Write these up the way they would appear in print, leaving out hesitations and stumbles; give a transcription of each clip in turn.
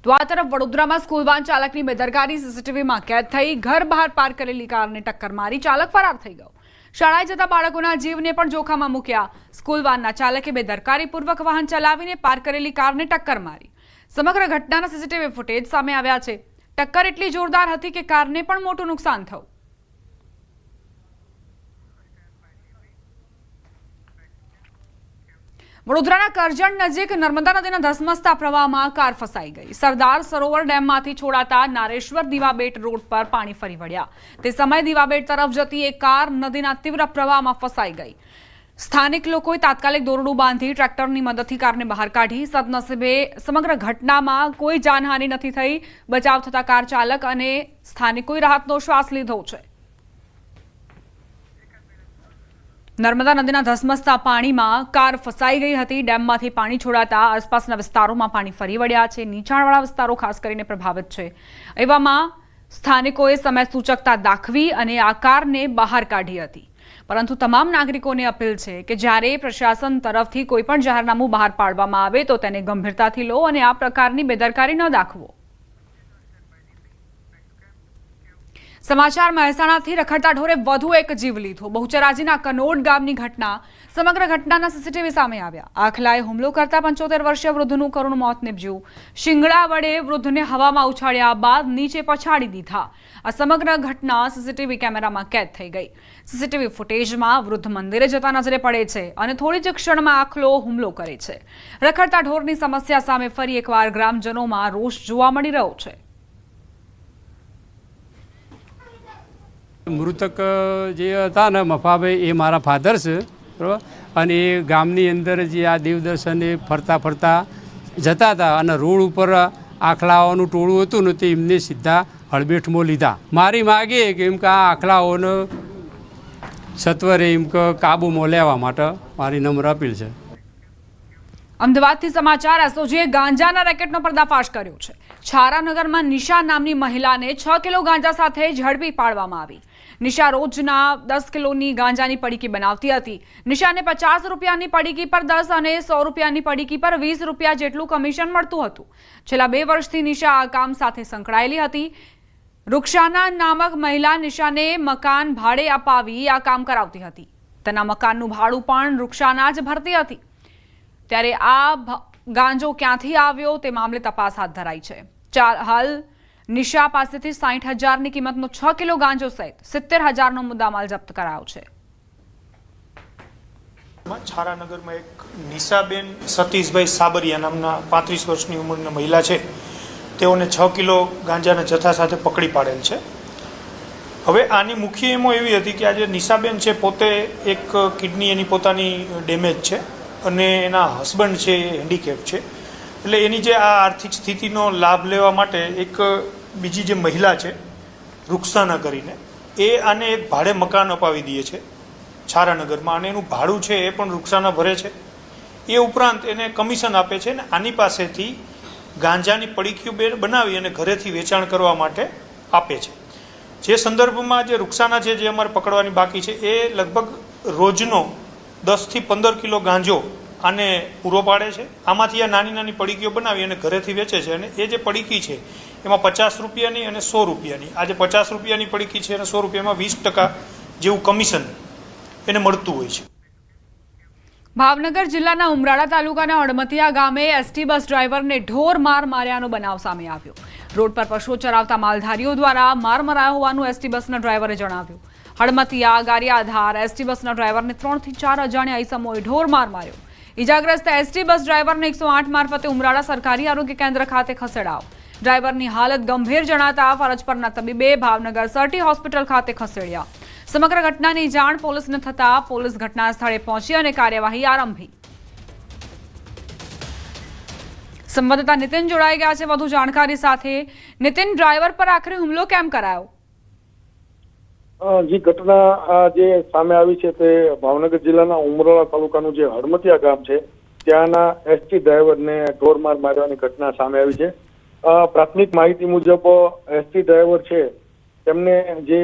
તો આ તરફ વડોદરામાં સ્કૂલ વાન ચાલકની બેદરકારી સીસીટીવીમાં કેદ થઈ ઘર બહાર પાર્ક કરેલી કારને ટક્કર મારી ચાલક ફરાર થઈ ગયો। શાળાએ જતા બાળકોના જીવને પણ જોખમમાં મૂક્યા। સ્કૂલ વાનના ચાલકે બેદરકારીપૂર્વક વાહન ચલાવીને પાર્ક કરેલી કારને ટક્કર મારી। સમગ્ર ઘટનાના સીસીટીવી ફૂટેજ સામે આવ્યા છે। ટક્કર એટલી જોરદાર હતી કે કારને પણ મોટું નુકસાન થયું। વડોદરાના કરજણ નજીક નર્મદા નદીના ધસમસતા પ્રવાહમાં કાર ફસાઈ ગઈ। સરદાર સરોવર ડેમમાંથી છોડાતા નારેશ્વર દીવાબેટ રોડ પર પાણી ફરી વળ્યા। તે સમયે દીવાબેટ તરફ જતી એક કાર નદીના તીવ્ર પ્રવાહમાં ફસાઈ ગઈ। સ્થાનિક લોકોએ તાત્કાલિક દોરડું બાંધી ટ્રેક્ટરની મદદથી કારને બહાર કાઢી। સદનસીબે સમગ્ર ઘટનામાં કોઈ જાનહાનિ નથી થઈ। બચાવ થતા કાર ચાલક અને સ્થાનિકોએ રાહતનો શ્વાસ લીધો છે। નર્મદા નદીના ધસમસતા પાણીમાં કાર ફસાઈ ગઈ હતી। ડેમમાંથી પાણી છોડાતા આસપાસના વિસ્તારોમાં પાણી ફરી વળ્યા છે। નીચાણવાળા વિસ્તારો ખાસ કરીને પ્રભાવિત છે। એવામાં સ્થાનિકોએ સમય સૂચકતા દાખવી અને આ કારને બહાર કાઢી હતી। પરંતુ તમામ નાગરિકોને અપીલ છે કે જ્યારે પ્રશાસન તરફથી કોઈ પણ જાહેરનામું બહાર પાડવામાં આવે તો તેને ગંભીરતાથી લો અને આ પ્રકારની બેદરકારી ન દાખવો। સમાચાર મહેસાણાથી રખડતા ઢોરે વધુ એક જીવ લીધો। બહુચરાજીના કનોડ ગામની ઘટના। સમગ્ર ઘટનાના સીસીટીવી સામે આવ્યા। આખલાએ હુમલો કરતા 75 વર્ષીય વૃદ્ધનું કરુણ મોત નીપજ્યું। શિંગડા વડે વૃદ્ધને હવામાં ઉછાળ્યા બાદ નીચે પછાડી દીધા। આ સમગ્ર ઘટના સીસીટીવી કેમેરામાં કેદ થઈ ગઈ। સીસીટીવી ફૂટેજમાં વૃદ્ધ મંદિરે જતા નજરે પડે છે અને થોડી જ ક્ષણમાં આખલો હુમલો કરે છે। રખડતા ઢોરની સમસ્યા સામે ફરી એકવાર ગ્રામજનોમાં રોષ જોવા મળી રહ્યો છે। મૃતક જે હતા ને મફાભાઈ એ મારા ફાધર છે બરાબર। અને એ ગામની અંદર જે આ દેવદર્શને ફરતા ફરતા જતા હતા અને રોડ ઉપર આખલાઓનું ટોળું હતું ને તે એમને સીધા હળબેટમાં લીધા। મારી માગે કે એમ કે આ આખલાઓને સત્વરે એમ કે કાબૂમાં લેવા માટે મારી નમ્ર અપીલ છે। અમદાવાદથી સમાચાર। એસઓજીએ ગાંજાના રેકેટનો પર્દાફાશ કર્યો છે। છારાનગરમાં નિશા નામની મહિલાને 6 કિલો ગાંજા સાથે ઝડપી પાડવામાં આવી। નિશા રોજના 10 કિલોની ગાંજાની પડીકી બનાવતી હતી। નિશાને 50 રૂપિયાની પડીકી પર 10 અને 100 રૂપિયાની પડીકી પર 20 રૂપિયા જેટલું કમિશન મળતું હતું। છેલ્લા 2 વર્ષથી નિશા આ કામ સાથે સંકળાયેલી હતી। રૂક્ષાના નામક મહિલા નિશાને મકાન ભાડે અપાવી આ કામ કરાવતી હતી। તેના મકાનનું ભાડું પણ રૂક્ષાના જ ભરતી હતી। ત્યારે આ ગાંજો ક્યાંથી આવ્યો તે મામલે તપાસ હાથ ધરાઈ છે। હાલ નિશા પાસેથી 60,000ની કિંમતનો 6 કિલો ગાંજો સહિત 70,000નો મુદ્દામાલ જપ્ત કરાયો છે। છારાનગરમાં એક નિશાબેન સતીશભાઈ સાબરિયા નામના 35 વર્ષની ઉંમરના મહિલા છે। તેઓને 6 કિલો ગાંજાના જથ્થા સાથે પકડી પાડેલ છે। હવે આની મુખ્ય એમો એવી હતી કે આજે નિશાબેન છે પોતે એક કિડની એની પોતાની ડેમેજ છે અને એના હસબન્ડ છે એ હેન્ડીકેપ છે। એટલે એની જે આ આર્થિક સ્થિતિનો લાભ લેવા માટે એક બીજી જે મહિલા છે રૂક્ષાના કરીને એ આને એક ભાડે મકાન અપાવી દે છે છારાનગરમાં અને એનું ભાડું છે એ પણ રૂક્ષાના ભરે છે। એ ઉપરાંત એને કમિશન આપે છે ને આની પાસેથી ગાંજાની પડીકીઓ બનાવી અને ઘરેથી વેચાણ કરવા માટે આપે છે। જે સંદર્ભમાં જે રૂક્ષાના છે જે અમારે પકડવાની બાકી છે એ લગભગ રોજનો 10 થી 15 કિલો ગાંજો આને પૂરો પાડે છે। આમાંથી આ નાની નાની પડીકીઓ બનાવી અને ઘરેથી વેચે છે અને એ જે પડીકી છે એમાં 50 રૂપિયાની અને 100 રૂપિયાની આ જે 50 રૂપિયાની પડીકી છે અને 100 રૂપિયામાં 20% જેવું કમિશન એને મળતું હોય છે। ભાવનગર જિલ્લાના ઉમરાળા તાલુકાના હડમતિયા ગામે એસટી બસ ડ્રાઈવરને ઢોર માર માર્યાનો બનાવ સામે આવ્યો। રોડ પર પશુઓ ચરાવતા માલધારીઓ દ્વારા માર મરાયો હોવાનું એસટી બસના ડ્રાઈવરે જણાવ્યું। હડમતિયા ગારિયાધાર એસટી બસના ડ્રાઈવરને 3 થી 4 અજાણ્યા ઈસમોએ ઢોર માર માર્યો। ઇજાગ્રસ્ત એસટી બસ ડ્રાઈવરને 108 મારફતે ઉમરાળા સરકારી આરોગ્ય કેન્દ્ર ખાતે ખસેડાયો। ડ્રાઈવરની હાલત ગંભીર જણાતા ફરજ પરના તબીબે ભાવનગર સર્ટી હોસ્પિટલ ખાતે ખસેડ્યા। સમગ્ર ઘટનાની જાણ પોલીસને થતા પોલીસ ઘટના સ્થળે પહોંચી અને કાર્યવાહી આરંભી। સંવાદદાતા નિતિન જોડાઈ ગયા છે વધુ જાણકારી સાથે। નિતિન, ડ્રાઈવર પર આખરે હુમલો કેમ કરાયો? જે ઘટના જે સામે આવી છે તે ભાવનગર જિલ્લાના ઉમરાળા તાલુકાનું જે હડમતિયા ગામ છે ત્યાંના એસટી ડ્રાઈવરને ઢોરમાર મારવાની ઘટના સામે આવી છે। પ્રાથમિક માહિતી મુજબ એસટી ડ્રાઈવર છે તેમને જે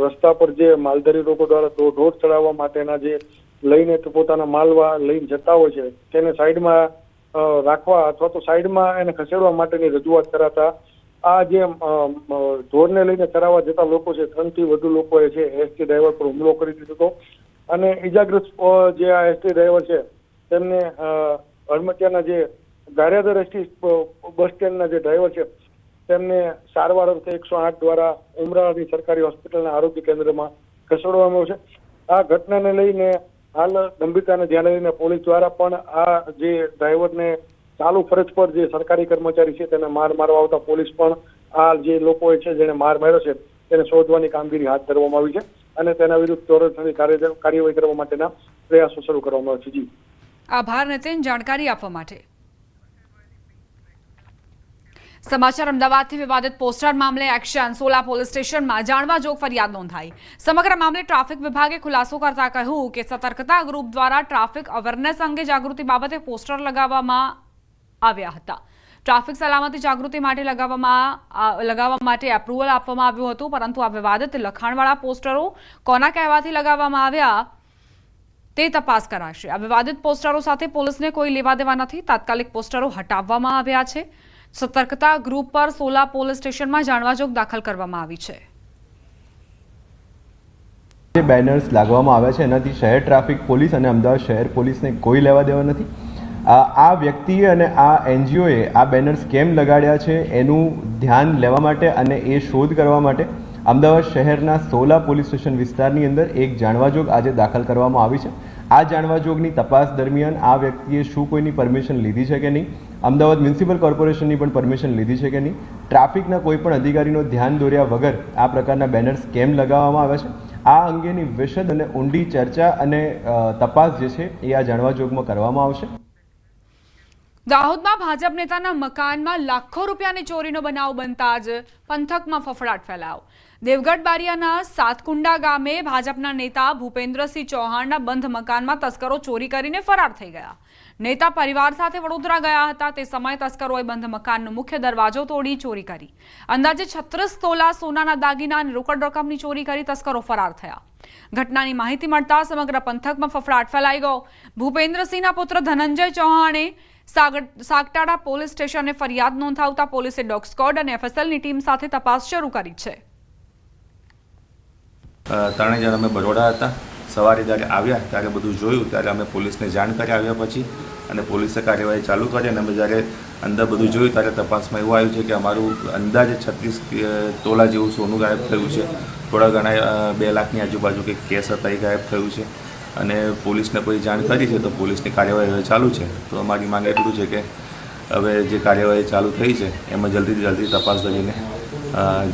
રસ્તા પર જે માલધારી લોકો દ્વારા ઢોર ચડાવવા માટેના જે લઈને પોતાના માલવા લઈને જતા હોય છે તેને સાઈડમાં રાખવા અથવા તો સાઈડમાં એને ખસેડવા માટેની રજૂઆત કરાતા આ જે ઢોરને લઈને ચરાવવા જતા લોકો છે, 3 થી વધુ લોકોએ છે એસટી ડ્રાઈવર પર હુમલો કરી દીધો હતો અને ઈજાગ્રસ્ત જે આ એસટી ડ્રાઈવર છે તેમને હડમતિયાના જે ગારિયાધાર એસટી બસ સ્ટેન્ડના જે ડ્રાઈવર છે તેમને સારવાર અર્થે 108 દ્વારા ઉમરાળાની સરકારી હોસ્પિટલના આરોગ્ય કેન્દ્રમાં ખસેડવામાં આવ્યો છે. આ ઘટનાને લઈને હાલ ગંભીરતાને ધ્યાને લઈને પોલીસ દ્વારા પણ આ જે ડ્રાઈવરને ચાલુ ફરજ પર જે સરકારી કર્મચારી છે તેને માર મારવા આવતા પોલીસ પણ આ જે લોકો છે જેને માર માર્યો છે તેને શોધવાની કામગીરી હાથ ધરવામાં આવી છે અને તેના વિરુદ્ધ ત્વરિત કાર્યવાહી કરવા માટેના પ્રયાસો શરૂ કરવામાં આવ્યા છે. જી આભાર નીતિન, જાણકારી આપવા માટે. સમાચાર અમદાવાદથી વિવાદિત પોસ્ટર મામલે એક્શન. સોલા પોલીસ સ્ટેશનમાં જાણવા જોગ ફરિયાદ નોંધાઈ. સમગ્ર મામલે ટ્રાફિક વિભાગે ખુલાસો કરતા કહ્યું કે સતર્કતા ગ્રુપ દ્વારા ટ્રાફિક અવેરનેસ અંગે જાગૃતિ બાબતે પોસ્ટર લગાવવામાં આવ્યા હતા. ટ્રાફિક સલામતી જાગૃતિ માટે લગાવવા માટે એપ્રુવલ આપવામાં આવ્યું હતું, પરંતુ આ વિવાદિત લખાણવાળા પોસ્ટરો કોના કહેવાથી લગાવવામાં આવ્યા તે તપાસ કરાશે. આ વિવાદિત પોસ્ટરો સાથે પોલીસને કોઈ લેવા દેવા નથી. તાત્કાલિક પોસ્ટરો હટાવવામાં આવ્યા છે. સતર્કતા ગ્રુપ પર સોલા પોલીસ સ્ટેશનમાં જાણવાજોગ દાખલ કરવામાં આવી છે. જે બેનર્સ લાગવામાં આવ્યા છે એનાથી શહેર ટ્રાફિક પોલીસ અને અમદાવાદ શહેર પોલીસને કોઈ લેવા દેવા નથી. આ વ્યક્તિએ અને આ એનજીઓએ આ બેનર્સ કેમ લગાડ્યા છે એનું ધ્યાન લેવા માટે અને એ શોધ કરવા માટે અમદાવાદ શહેરના સોલા પોલીસ સ્ટેશન વિસ્તારની અંદર એક જાણવાજોગ આજે દાખલ કરવામાં આવી છે. આ જાણવાજોગની તપાસ દરમિયાન આ વ્યક્તિએ શું કોઈની પરમિશન લીધી છે કે નહીં, અમદાવાદ મ્યુનિસિપલ કોર્પોરેશનની પણ પરમિશન લીધી છે કે નહીં, ટ્રાફિકના કોઈ પણ અધિકારીનો ધ્યાન દોર્યા વગર આ પ્રકારના બેનર્સ કેમ લગાવવામાં આવ્યા છે, આ અંગેની વિશદ અને ઊંડી ચર્ચા અને તપાસ જે છે એ આ જાણવાજોગમાં કરવામાં આવશે. દાહોદમાં ભાજપ નેતાના મકાનમાં લાખો રૂપિયાની ચોરીનો બનાવ બનતા જ પંથકમાં ફફડાટ ફેલાયો. દેવગઢ બારિયાના સાતકુંડા ગામે ભાજપના નેતા ભૂપેન્દ્રસિંહ ચૌહાણના બંધ મકાનમાં તસ્કરો ચોરી કરીને ફરાર થઈ ગયા. નેતા પરિવાર સાથે વડોદરા ગયા હતા તે સમયે તસ્કરોએ બંધ મકાનનો મુખ્ય દરવાજો તોડી ચોરી કરી. અંદાજે 36 તોલા સોનાના દાગીના અને રોકડ રકમની ચોરી કરી તસ્કરો ફરાર થયા. ઘટનાની માહિતી મળતા સમગ્ર પંથકમાં ફફડાટ ફેલાઈ ગયો. ભૂપેન્દ્રસિંહના પુત્ર ધનંજય ચૌહાણે સાગટાડા પોલીસ સ્ટેશને ફરિયાદ નોંધાવતા પોલીસે ડોગ સ્ક્વોડ અને એફએસએલની ટીમ સાથે તપાસ શરૂ કરી છે. 3 જણ અમે બરોડા હતા. સવારે જ્યારે આવ્યા ત્યારે બધું જોયું ત્યારે અમે પોલીસને જાણ કરી આવ્યા પછી અને પોલીસે કાર્યવાહી ચાલુ કરી અને અમે જ્યારે અંદર બધું જોયું ત્યારે તપાસમાં એવું આવ્યું છે કે અમારું અંદાજે 36 તોલા જેવું સોનું ગાયબ થયું છે. થોડા ઘણા 2 લાખની આજુબાજુ કંઈક કેસ હતા એ ગાયબ થયું છે અને પોલીસને કોઈ જાણ કરી છે તો પોલીસની કાર્યવાહી હવે ચાલુ છે. તો અમારી માંગ એટલું છે કે હવે જે કાર્યવાહી ચાલુ થઈ છે એમાં જલ્દીથી જલ્દી તપાસ કરીને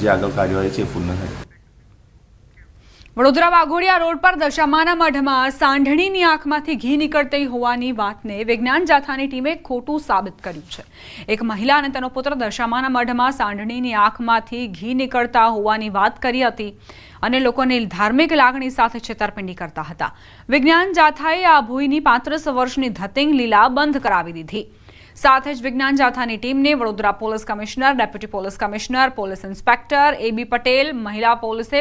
જે આગળ કાર્યવાહી છે એ પૂર્ણ થાય. વડોદરા વાઘોડિયા રોડ પર દશામાના મઢમાં સાંઢણીની આંખમાંથી ઘી નીકળતી હોવાની વાતને વિજ્ઞાન જાથાની ટીમે ખોટું સાબિત કર્યું છે. એક મહિલા અને તેનો પુત્ર દશામાના મઢમાં સાંઢણીની આંખમાંથી ઘી નીકળતા હોવાની વાત કરી હતી અને લોકોને ધાર્મિક લાગણી સાથે છેતરપિંડી કરતા હતા. વિજ્ઞાન જાથાએ આ ભૂઈની 35 વર્ષની ધતિંગ લીલા બંધ કરાવી દીધી. સાથે જ વિજ્ઞાન જાથાની ટીમને વડોદરા police commissioner, deputy police commissioner, police inspector A B Patel, મહિલા પોલીસે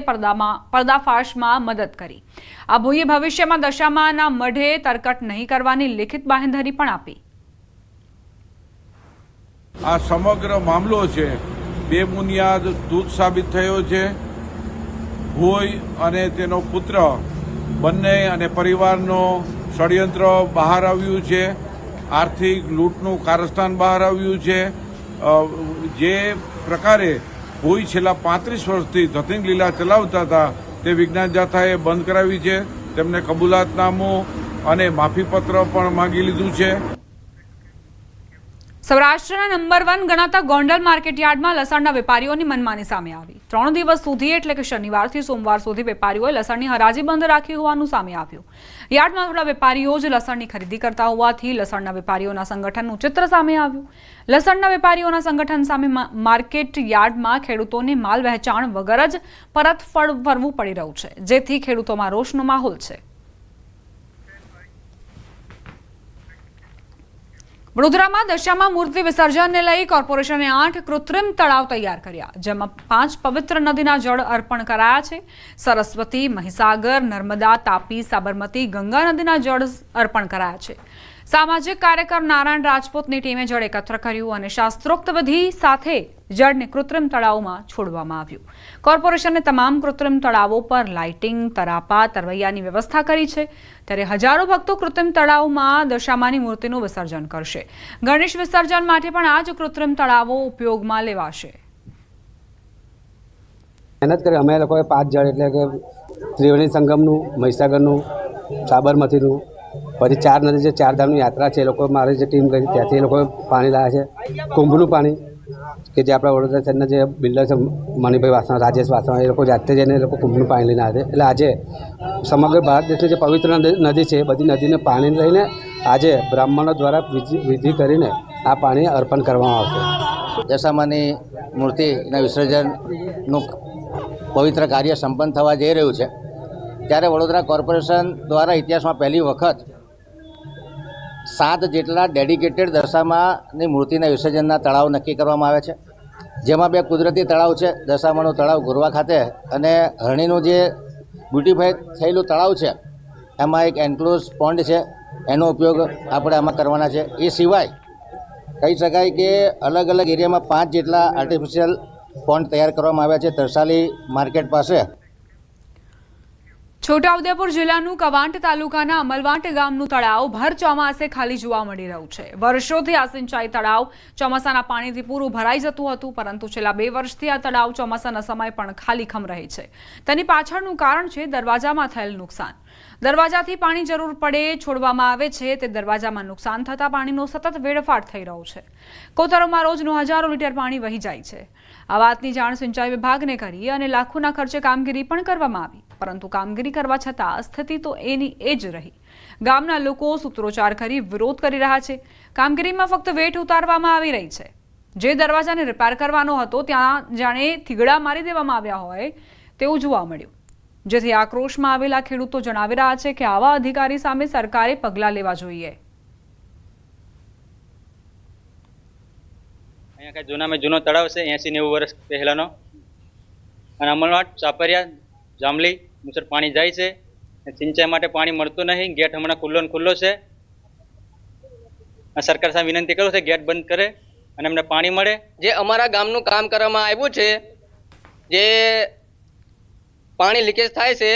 પર્દાફાશમાં મદદ કરી. આ ભૂઈએ ભવિષ્યમાં દશામાના મઢે તરકટ નહીં કરવાની લિખિત બાંહેધરી પણ આપી. આ સમગ્ર મામલો છે બેબુનિયાદ તૂટ સાબિત થયો છે. ભોઈ અને તેનો પુત્ર બંને અને પરિવારનો ષડયંત્ર બહાર આવ્યું છે. આર્થિક લૂંટનું કારસ્તાન બહાર આવ્યું છે. જે પ્રકારે ભોઈ છેલ્લા 35 વર્ષથી ધતિંગ લીલા ચલાવતા હતા તે વિજ્ઞાન જાથાએ બંધ કરાવી છે. તેમને કબૂલાતનામું અને માફીપત્ર પણ માંગી લીધું છે. સૌરાષ્ટ્રના નંબર 1 ગણાતા ગોંડલ માર્કેટયાર્ડમાં લસણના વેપારીઓની મનમાની સામે આવી. 3 દિવસ સુધી એટલે કે શનિવારથી સોમવાર સુધી વેપારીઓએ લસણની હરાજી બંધ રાખી હોવાનું સામે આવ્યું. યાર્ડમાં થોડા વેપારીઓ જ લસણની ખરીદી કરતા હોવાથી લસણના વેપારીઓના સંગઠનનું ચિત્ર સામે આવ્યું. લસણના વેપારીઓના સંગઠન સામે માર્કેટ યાર્ડમાં ખેડૂતોને માલ વહેંચાણ વગર જ પરત ફરવું પડી રહ્યું છે, જેથી ખેડૂતોમાં રોષનો માહોલ છે. વડોદરામાં દશામા મૂર્તિ વિસર્જનને લઈ કોર્પોરેશને 8 કૃત્રિમ તળાવ તૈયાર કર્યા, જેમાં 5 પવિત્ર નદીના જળ અર્પણ કરાયા છે. સરસ્વતી, મહીસાગર, નર્મદા, તાપી, સાબરમતી, ગંગા નદીના જળ અર્પણ કરાયા છે. સામાજિક કાર્યકર નારાયણ રાજપૂતની ટીમે જળ એકત્ર કર્યું અને શાસ્ત્રોક્ત વિધિ સાથે જળને કૃત્રિમ તળાવમાં છોડવામાં આવ્યું. કોર્પોરેશને તમામ કૃત્રિમ તળાવો પર લાઇટિંગ, તરાપા, તરવૈયાની વ્યવસ્થા કરી છે. ત્યારે હજારો ભક્તો કૃત્રિમ તળાવમાં દશામાની મૂર્તિનું વિસર્જન કરશે. ગણેશ વિસર્જન માટે પણ આ જ કૃત્રિમ તળાવો ઉપયોગમાં લેવાશે. મહેનત કરી અમે લોકોએ 5 જળ એટલે કે ત્રિવેણી સંગમનું, મહીસાગરનું, સાબરમતીનું, પછી 4 નદી જે 4 ધામની યાત્રા છે એ લોકો મારી જે ટીમ ગઈ ત્યાંથી એ લોકોએ પાણી લાવ્યા છે. કુંભનું પાણી કે જે આપણા વડોદરા શહેરના જે બિલ્ડર છે મણિભાઈ વાસણ, રાજેશ વાસણ, એ લોકો જાતે જઈને એ લોકો કુંભનું પાણી લઈને આવે છે. એટલે આજે સમગ્ર ભારત દેશની જે પવિત્ર નદી છે એ બધી નદીને પાણી લઈને આજે બ્રાહ્મણો દ્વારા વિધિ કરીને આ પાણી અર્પણ કરવામાં આવશે. દશામાની મૂર્તિના વિસર્જનનું પવિત્ર કાર્ય સંપન્ન થવા જઈ રહ્યું છે ત્યારે વડોદરા કોર્પોરેશન દ્વારા ઇતિહાસમાં પહેલી વખત 7 જેટલા ડેડિકેટેડ દશામાની મૂર્તિના વિસર્જનના તળાવ નક્કી કરવામાં આવે છે. જેમાં 2 કુદરતી તળાવ છે, દશામાનું તળાવ ગોરવા ખાતે અને હરણીનું જે બ્યુટીફાઈ થયેલું તળાવ છે એમાં એક એન્ક્લોઝ પોન્ડ છે, એનો ઉપયોગ આપણે આમાં કરવાના છે. એ સિવાય કહી શકાય કે અલગ અલગ એરિયામાં 5 જેટલા આર્ટિફિશિયલ પોન્ડ તૈયાર કરવામાં આવ્યા છે તરસાલી માર્કેટ પાસે. છોટાઉદેપુર જિલ્લાનું કવાંટ તાલુકાના અમલવાંટ ગામનું તળાવ ભર ચોમાસે ખાલી જોવા મળી રહ્યું છે. વર્ષોથી આ સિંચાઈ તળાવ ચોમાસાના પાણીથી પૂરું ભરાઈ જતું હતું, પરંતુ છેલ્લા 2 વર્ષથી આ તળાવ ચોમાસાના સમય પણ ખાલીખમ રહે છે. તેની પાછળનું કારણ છે દરવાજામાં થયેલ નુકસાન. દરવાજાથી પાણી જરૂર પડે છોડવામાં આવે છે, તે દરવાજામાં નુકસાન થતા પાણીનો સતત વેડફાટ થઈ રહ્યો છે. કોતરોમાં રોજનું હજારો લીટર પાણી વહી જાય છે. આ વાતની જાણ સિંચાઈ વિભાગને કરી અને લાખોના ખર્ચે કામગીરી પણ કરવામાં આવી, પરંતુ કામગીરી કરવા છતાં સ્થિતિ તો એની એ જ રહી. ગામના લોકો સૂત્રોચ્ચાર કરી વિરોધ કરી રહ્યા છે. કામગીરીમાં ફક્ત વેઠ ઉતારવામાં આવી રહી છે. જે દરવાજાને રિપેર કરવાનો હતો ત્યાં જાણે થીગડા મારી દેવામાં આવ્યા હોય તેવું જોવા મળ્યું, જેથી આક્રોશમાં આવેલા ખેડૂતો જણાવી રહ્યા છે કે આવા અધિકારી સામે સરકારે પગલાં લેવા જોઈએ. અહીંયા જૂનામાં જૂનો તળાવ છે 80-90 વર્ષ પહેલાનો, અને અમલવાટ, સાપરિયા, જાંબલી મુસર પાણી જાય છે. સિંચાઈ માટે પાણી મળતું નહીં. ગેટ હમણાં ખુલ્લો છે. સરકાર સામે વિનંતી કરું છે ગેટ બંધ કરે અને અમને પાણી મળે. જે અમારા ગામનું કામ કરવામાં આવ્યું છે, જે પાણી લીકેજ થાય છે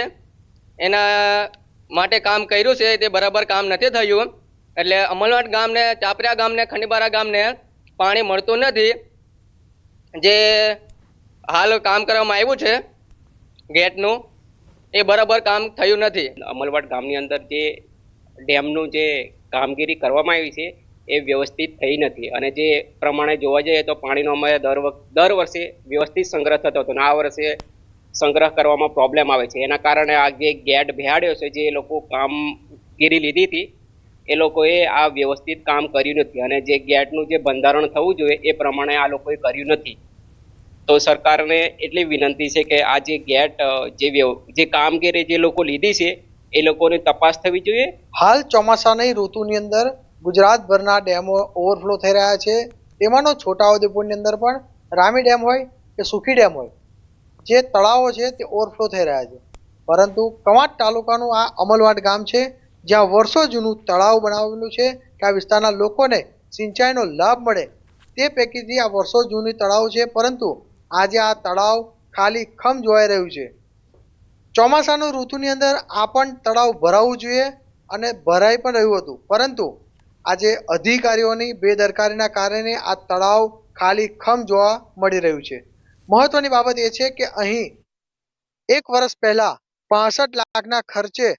એના માટે કામ કર્યું છે તે બરાબર કામ નથી થયું. એટલે અમલવાટ ગામને, ચાપરિયા ગામને, ખંડીબારા ગામને પાણી મળતું નથી. જે હાલ કામ કરવામાં આવ્યું છે ગેટનું એ બરાબર કામ થયું નથી. અમલવાટ ગામની અંદર જે ડેમનું જે કામગીરી કરવામાં આવી છે એ વ્યવસ્થિત થઈ નથી, અને જે પ્રમાણે જોવા જઈએ તો પાણીનો અમારે દર વર્ષે વ્યવસ્થિત સંગ્રહ થતો હતો, અને આ વર્ષે સંગ્રહ કરવામાં પ્રોબ્લેમ આવે છે. એના કારણે આ જે ગેટ બેહાડ્યો છે, જે લોકો કામગીરી લીધી હતી એ લોકોએ આ વ્યવસ્થિત કામ કર્યું નથી, અને જે ગેટનું જે બંધારણ થવું જોઈએ એ પ્રમાણે આ લોકોએ કર્યું નથી. તો સરકારને એટલી વિનંતી છે કે આ જે ગેટ જે કામગીરી જે લોકો લીધી છે એ લોકોની તપાસ થવી જોઈએ. હાલ ચોમાસાની ઋતુની અંદર ગુજરાતભરના ડેમો ઓવરફ્લો થઈ રહ્યા છે. તેમાંનો છોટાઉદેપુરની અંદર પણ રામી ડેમ હોય કે સુખી ડેમ હોય, જે તળાવો છે તે ઓવરફ્લો થઈ રહ્યા છે. પરંતુ કવાંટ તાલુકાનું આ અમલવાટ ગામ છે, જ્યાં વર્ષો જૂનું તળાવ બનાવેલું છે કે આ વિસ્તારના લોકોને સિંચાઈનો લાભ મળે તે પૈકીથી આ વર્ષો જૂની તળાવ છે. પરંતુ આજે આ તળાવ ખાલી ખમ જોવાઈ રહ્યું છે. ચોમાસાનું ઋતુની અંદર આ પણ તળાવ ભરાવવું જોઈએ અને ભરાઈ પણ રહ્યું હતું, પરંતુ આજે અધિકારીઓની બેદરકારીના કારણે આ તળાવ ખાલી ખમ જોવા મળી રહ્યું છે. મહત્વની બાબત એ છે કે અહીં 1 વર્ષ પહેલા 65 લાખના ખર્ચે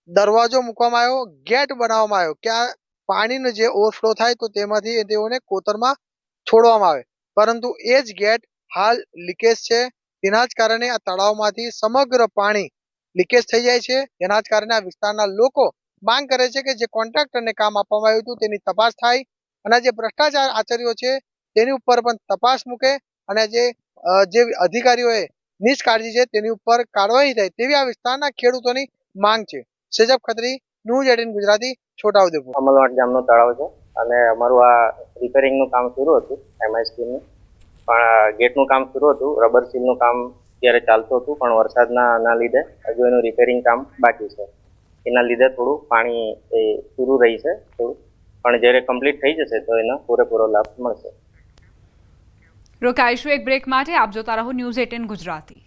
દરવાજો મૂકવામાં આવ્યો, ગેટ બનાવવામાં આવ્યો કે આ પાણીનો જે ઓવરફ્લો થાય તો તેમાંથી તેઓને કોતરમાં છોડવામાં આવે, પરંતુ એ જ ગેટ હાલ લીકેજ છે. તેના જ કારણે આ તળાવમાંથી સમગ્ર પાણી લીકેજ થઈ જાય છે. તેના જ કારણે આ વિસ્તારના લોકો માંગ કરે છે કે જે કોન્ટ્રાક્ટરને કામ આપવામાં આવ્યું હતું તેની તપાસ થાય, અને જે ભ્રષ્ટાચાર આચર્યો છે તેની ઉપર પણ તપાસ મૂકે, અને જે અધિકારીઓએ નિષ્કાળજી છે તેની ઉપર કાર્યવાહી થાય તેવી આ વિસ્તારના ખેડૂતોની માંગ છે. સેજબ ખત્રી, ન્યૂઝ 18 ગુજરાતી, છોટાઉદેપુર. અમલવાટ ગામનું તળાવ છે અને અમારું આ રિપેરિંગનું કામ શરૂ હતું, એમઆઈ સ્કીમનું, પણ ગેટનું કામ શરૂ હતું, રબર સીલનું કામ ત્યારે ચાલતું હતું, પણ વરસાદના લીધે હજુ એનું રિપેરિંગ કામ બાકી છે. એના લીધે થોડું પાણી એ પૂરું રહી છે થોડું, પણ જ્યારે કમ્પ્લીટ થઈ જશે તો એનો પૂરેપૂરો લાભ મળશે. રોકાઈશું એક બ્રેક માટે. આપ જોતા રહો ન્યૂઝ 18 ગુજરાતી.